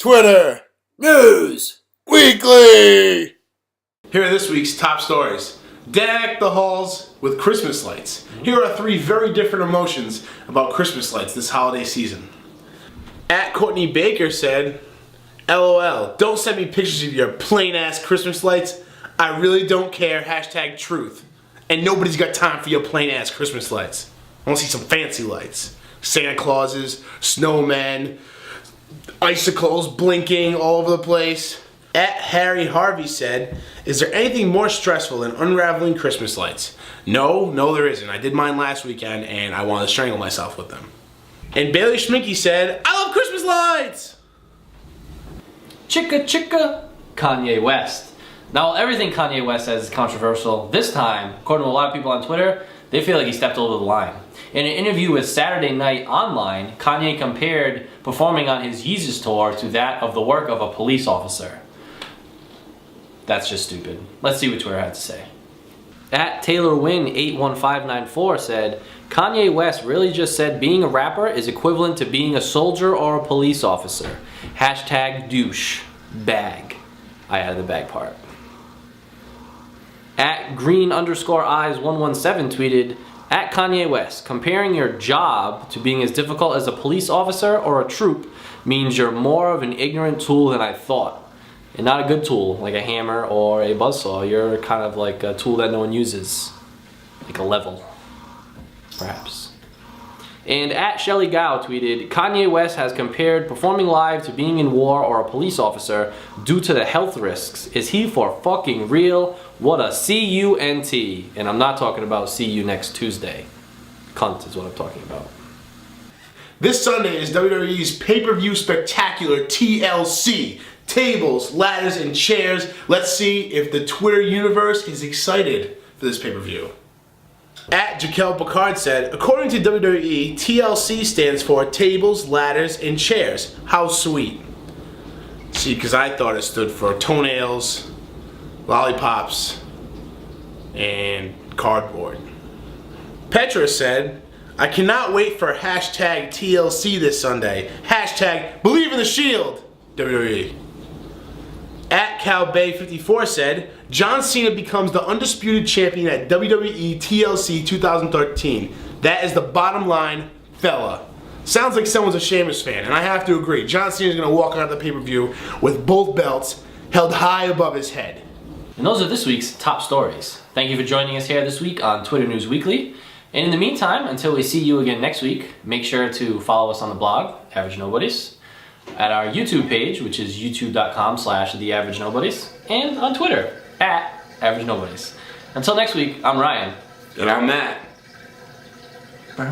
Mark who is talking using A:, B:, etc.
A: Twitter
B: News
A: Weekly.
C: Here are this week's top stories. Deck the halls with Christmas lights. Here are three very different emotions about Christmas lights this holiday season. At Courtney Baker said, LOL, don't send me pictures of your plain ass Christmas lights. I really don't care. Hashtag truth. And nobody's got time for your plain ass Christmas lights. I want to see some fancy lights. Santa Clauses, snowmen, icicles blinking all over the place. At Harry Harvey said, is there anything more stressful than unraveling Christmas lights? No, there isn't. I did mine last weekend and I wanted to strangle myself with them. And Bailey Schminke said, I love Christmas lights!
B: Chicka chicka Kanye West. Now everything Kanye West says is controversial. This time, according to a lot of people on Twitter, they feel like he stepped over the line. In an interview with Saturday Night Online, Kanye compared performing on his Yeezus tour to that of the work of a police officer. That's just stupid. Let's see what Twitter had to say. At TaylorWin81594 said, Kanye West really just said being a rapper is equivalent to being a soldier or a police officer. Hashtag douche. Bag. I added the bag part. At green_eyes117 tweeted, at Kanye West, comparing your job to being as difficult as a police officer or a troop means you're more of an ignorant tool than I thought. And not a good tool, like a hammer or a buzzsaw. You're kind of like a tool that no one uses. Like a level, perhaps. And at Shelly Gao tweeted, Kanye West has compared performing live to being in war or a police officer due to the health risks. Is he for fucking real? What a C-U-N-T. And I'm not talking about see you next Tuesday. Cunt is what I'm talking about.
C: This Sunday is WWE's pay-per-view spectacular TLC. Tables, ladders, and chairs. Let's see if the Twitter universe is excited for this pay-per-view. At Jaquel Picard said, according to WWE, TLC stands for tables, ladders, and chairs. How sweet. See, because I thought it stood for toenails, lollipops, and cardboard. Petra said, I cannot wait for hashtag TLC this Sunday. Hashtag believe in the shield, WWE. At CalBay54 said, John Cena becomes the undisputed champion at WWE TLC 2013. That is the bottom line, fella. Sounds like someone's a Sheamus fan, and I have to agree. John Cena is going to walk out of the pay-per-view with both belts held high above his head.
B: And those are this week's top stories. Thank you for joining us here this week on Twitter News Weekly. And in the meantime, until we see you again next week, make sure to follow us on the blog, Average Nobodies, at our YouTube page, which is youtube.com/TheAverageNobodies, and on Twitter, at Average Nobodies. Until next week, I'm Ryan.
A: And I'm Matt.
C: Go